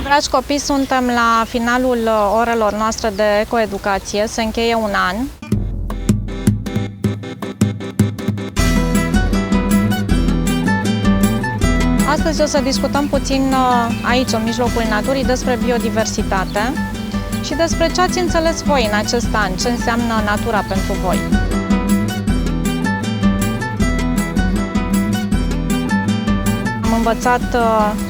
Dragi copii, suntem la finalul orelor noastre de ecoeducație, se încheie un an. Astăzi o să discutăm puțin aici, în mijlocul naturii, despre biodiversitate și despre ce ați înțeles voi în acest an, ce înseamnă natura pentru voi. Am învățat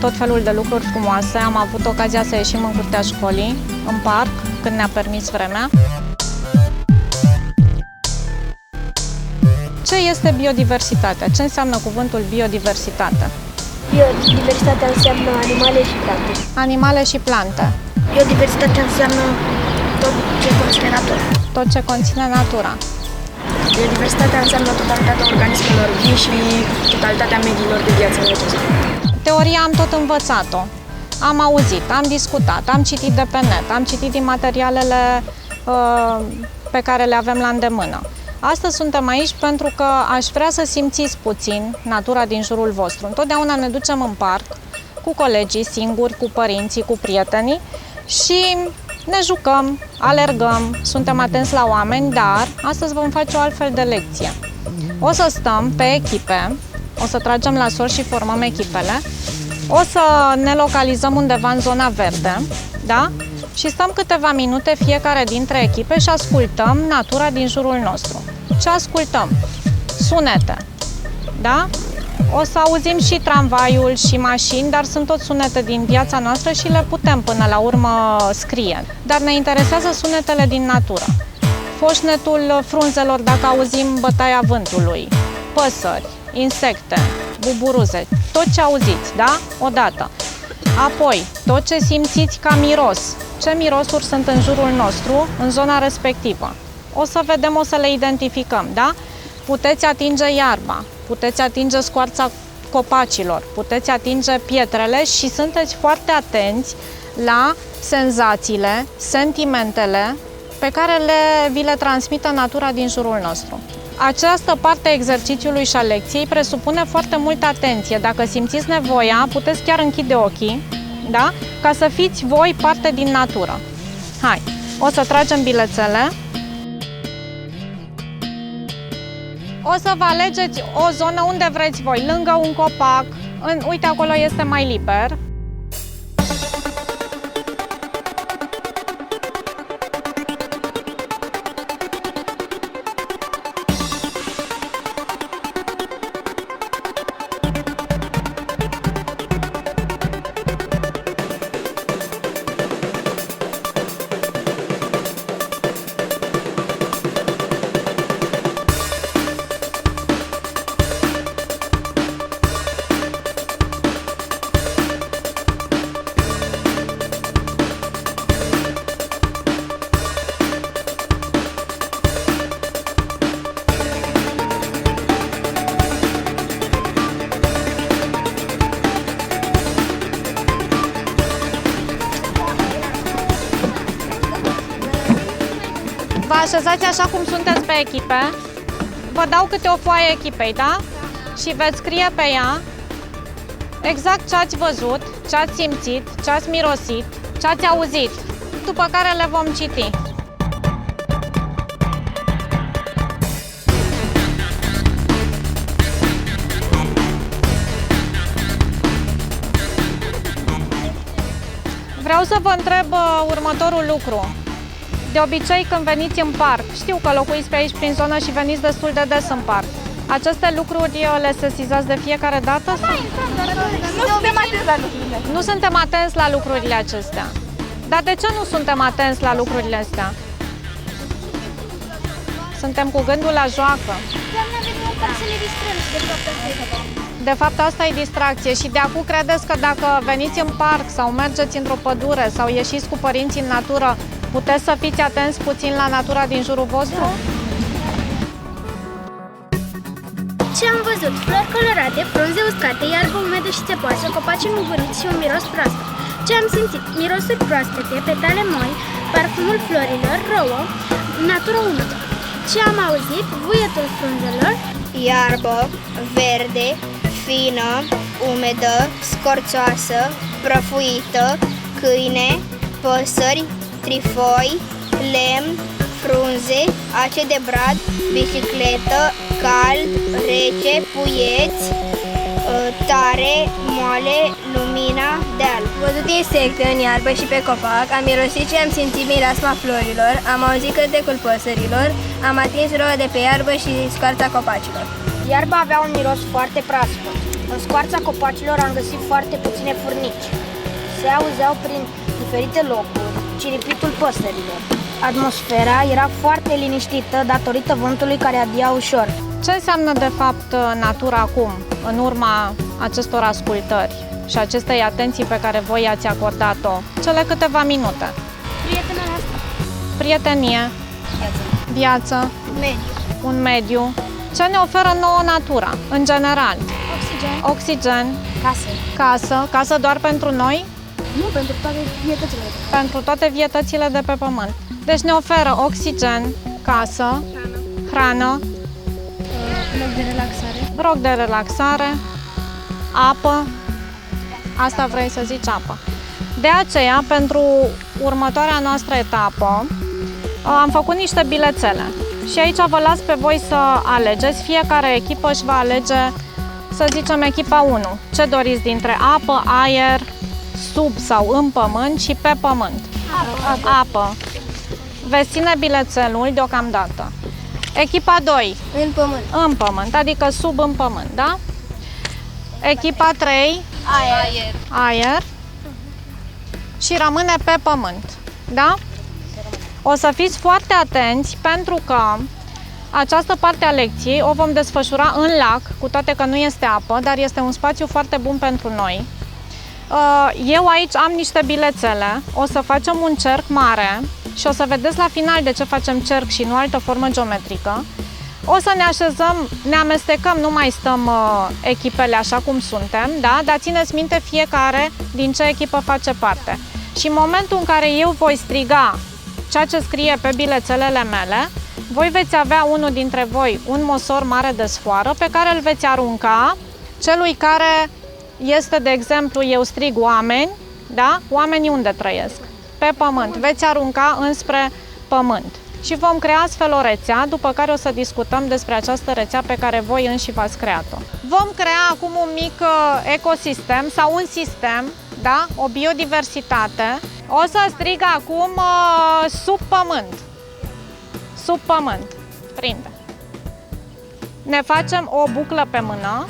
tot felul de lucruri frumoase, am avut ocazia să ieșim în curtea școlii, în parc, când ne-a permis vremea. Ce este biodiversitatea? Ce înseamnă cuvântul biodiversitate? Biodiversitatea înseamnă animale și plante. Animale și plante. Biodiversitatea înseamnă tot ce conține natura. Tot ce conține natura. Biodiversitatea înseamnă totalitatea organismelor vii și totalitatea mediilor de viață în acest. Teoria am tot învățat-o. Am auzit, am discutat, am citit de pe net, am citit din materialele pe care le avem la îndemână. Astăzi suntem aici pentru că aș vrea să simțiți puțin natura din jurul vostru. Întotdeauna ne ducem în parc cu colegii, singuri, cu părinții, cu prietenii și ne jucăm, alergăm, suntem atenți la oameni, dar astăzi vom face o altfel de lecție. O să stăm pe echipe, o să tragem la sol și formăm echipele, o să ne localizăm undeva în zona verde, da? Și stăm câteva minute fiecare dintre echipe și ascultăm natura din jurul nostru. Ce ascultăm? Sunete, da? O să auzim și tramvaiul și mașini, dar sunt tot sunete din viața noastră și le putem până la urmă scrie. Dar ne interesează sunetele din natură. Foșnetul frunzelor dacă auzim bătaia vântului, păsări, insecte, buburuze, tot ce auziți, da? Odată. Apoi, tot ce simțiți ca miros. Ce mirosuri sunt în jurul nostru, în zona respectivă. O să vedem, o să le identificăm, da? Puteți atinge iarba, puteți atinge scoarța copacilor, puteți atinge pietrele și sunteți foarte atenți la senzațiile, sentimentele pe care vi le transmită natura din jurul nostru. Această parte a exercițiului și a lecției presupune foarte multă atenție. Dacă simțiți nevoia, puteți chiar închide ochii, da? Ca să fiți voi parte din natură. Hai, o să tragem bilețele. O să vă alegeți o zonă unde vreți voi, lângă un copac. Uite, acolo este mai liber. Vă așezați așa cum sunteți pe echipe. Vă dau câte o foaie echipei, da? Și veți scrie pe ea exact ce ați văzut, ce ați simțit, ce ați mirosit, ce ați auzit, după care le vom citi. Vreau să vă întreb următorul lucru. De obicei, când veniți în parc, știu că locuiți pe aici prin zonă și veniți destul de des în parc. Aceste lucruri le sesizați de fiecare dată? Nu suntem atenți la lucrurile. Nu suntem atenți la lucrurile acestea. Dar de ce nu suntem atenți la lucrurile astea? Suntem cu gândul la joacă. De fapt, asta e distracție și de acum credeți că dacă veniți în parc sau mergeți într-o pădure sau ieșiți cu părinții în natură, puteți să fiți atenți puțin la natura din jurul vostru? Ce am văzut? Flori colorate, frunze uscate, iarbă umedă și țepoasă, copaci înmuguriți și un miros proaspăt. Ce am simțit? Mirosuri proaspete, petale moi, parfumul florilor, rouă, natură umedă. Ce am auzit? Vuietul frunzelor, iarbă, verde, fină, umedă, scorțoasă, prăfuită, câine, păsări, trifoi, lemn, frunze, ace de brad, bicicletă, cald, rece, puieți, tare, moale, lumina, deal. Am văzut insecte în iarbă și pe copac, am mirosit și am simțit mireasma florilor, am auzit cântecul păsărilor, am atins rouă de pe iarbă și scoarța copacilor. Iarba avea un miros foarte proaspăt. În scoarța copacilor am găsit foarte puține furnici. Se auzeau prin diferite locuri ciripitul păsărilor. Atmosfera era foarte liniștită datorită vântului care adia ușor. Ce înseamnă de fapt natura acum, în urma acestor ascultări și acestei atenții pe care voi i-ați acordat-o cele câteva minute? Prietenie, viață, un mediu. Ce ne oferă nouă natura, în general? Oxigen, casă doar pentru noi? Nu, pentru toate vietățile. Pentru toate vietățile de pe pământ. Deci ne oferă oxigen, casă, hrană, loc de relaxare, apă. Asta vrei să zici, apă. De aceea, pentru următoarea noastră etapă, am făcut niște bilețele. Și aici vă las pe voi să alegeți. Fiecare echipă își va alege, să zicem, echipa 1. Ce doriți dintre apă, aer, sub sau în pământ și pe pământ? Apă. Veți ține bilețelul deocamdată. Echipa 2. În pământ. În pământ, adică sub în pământ, da? Echipa 3. Aer. Și rămâne pe pământ, da? O să fiți foarte atenți pentru că această parte a lecției o vom desfășura în lac, cu toate că nu este apă, dar este un spațiu foarte bun pentru noi. Eu aici am niște bilețele, o să facem un cerc mare și o să vedeți la final de ce facem cerc și nu altă formă geometrică. O să ne așezăm, ne amestecăm, nu mai stăm echipele așa cum suntem, da? Dar țineți minte fiecare din ce echipă face parte. Și în momentul în care eu voi striga ceea ce scrie pe bilețelele mele, voi veți avea unul dintre voi un mosor mare de sfoară pe care îl veți arunca celui care este, de exemplu, eu strig oameni, da? Oamenii unde trăiesc? Pe pământ. Veți arunca înspre pământ. Și vom crea astfel o rețea, după care o să discutăm despre această rețea pe care voi înși v-ați creat-o. Vom crea acum un mic ecosistem sau un sistem, da? O biodiversitate. O să strig acum sub pământ. Sub pământ. Prinde. Ne facem o buclă pe mână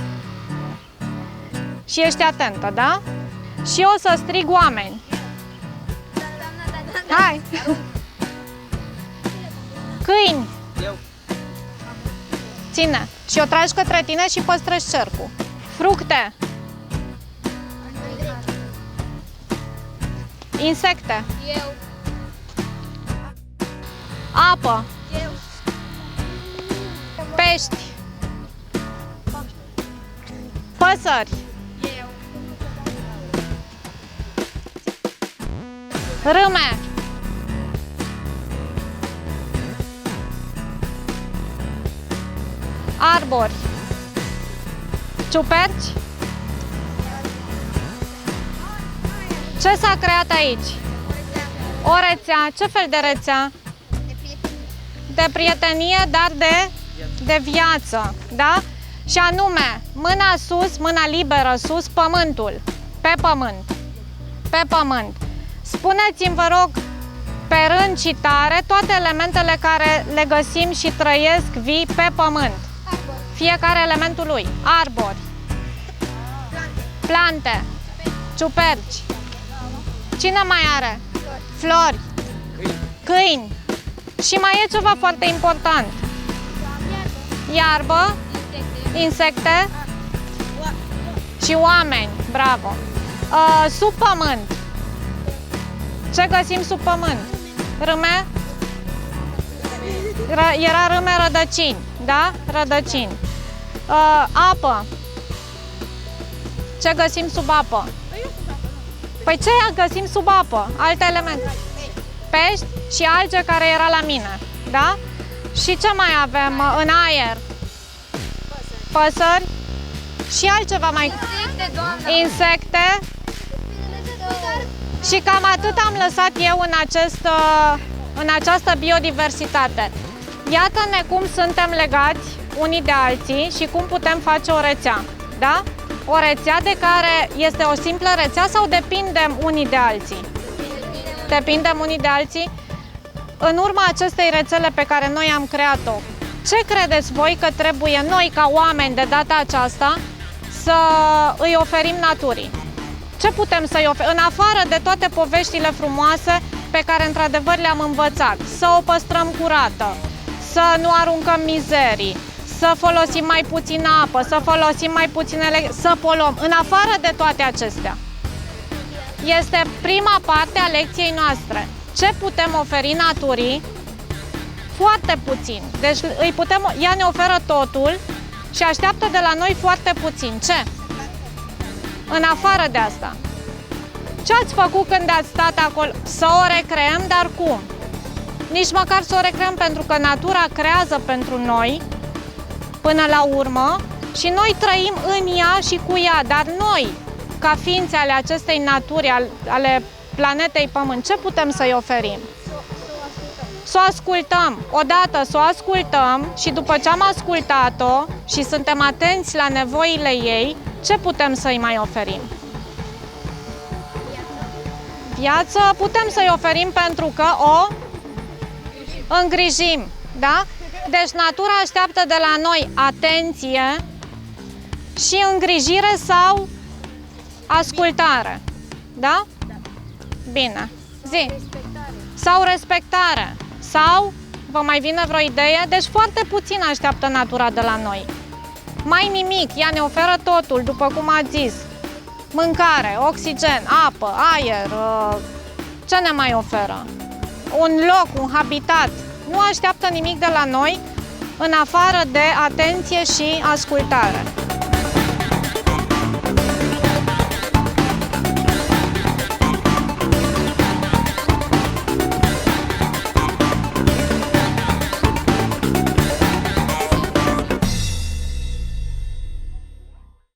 și ești atentă, da? Și o să strig oameni. Hai! Câini. Ține. Și o tragi către tine și păstrezi cercul. Fructe. Insecte. Apă. Pești. Păsări. Râme. Arbori. Ciuperci. Ce s-a creat aici? O rețea. Ce fel de rețea? De prietenie, dar de viață. Da? Și anume, mâna sus, mâna liberă sus, pământul. Pe pământ. Pe pământ. Spuneți-mi, vă rog, pe rând și tare, toate elementele care le găsim și trăiesc vii pe pământ. Fiecare elementul lui. Arbori. Plante. Ciuperci. Cine mai are? Flori. Câini. Și mai e ceva foarte important. Iarbă. Insecte. Și oameni. Bravo. Sub pământ. Ce găsim sub pământ? Râme? Era râme, rădăcini. Da? Rădăcini. Apă. Ce găsim sub apă? Păi ce găsim sub apă? Alte elemente. Pești și alge care era la mine. Da? Și ce mai avem în aer? Păsări. Și altceva mai... Insecte. Și cam atât am lăsat eu în această biodiversitate. Iată-ne cum suntem legați unii de alții și cum putem face o rețea. Da? O rețea de care este o simplă rețea sau depindem unii de alții? Depindem unii de alții? În urma acestei rețele pe care noi am creat-o, ce credeți voi că trebuie noi ca oameni de data aceasta să îi oferim naturii? Ce putem să-i oferim? În afară de toate poveștile frumoase pe care într-adevăr le-am învățat, să o păstrăm curată, să nu aruncăm mizerii, să folosim mai puțină apă, să folosim mai puține să poluăm. În afară de toate acestea, este prima parte a lecției noastre. Ce putem oferi naturii? Foarte puțin. Deci ea ne oferă totul și așteaptă de la noi foarte puțin. Ce? În afară de asta. Ce ați făcut când ați stat acolo? Să o recreăm, dar cum? Nici măcar să o recreăm, pentru că natura creează pentru noi până la urmă și noi trăim în ea și cu ea, dar noi, ca ființe ale acestei naturi, ale planetei Pământ, ce putem să-i oferim? Să o ascultăm. Odată să o ascultăm și după ce am ascultat-o și suntem atenți la nevoile ei, ce putem să-i mai oferim? Viață putem să-i oferim pentru că o îngrijim, da? Deci natura așteaptă de la noi atenție și îngrijire sau ascultare, da? Bine. Zi. Sau respectare. Sau, vă mai vine vreo idee? Deci foarte puțin așteaptă natura de la noi. Mai nimic, ea ne oferă totul, după cum ați zis. Mâncare, oxigen, apă, aer, ce ne mai oferă? Un loc, un habitat. Nu așteaptă nimic de la noi în afară de atenție și ascultare.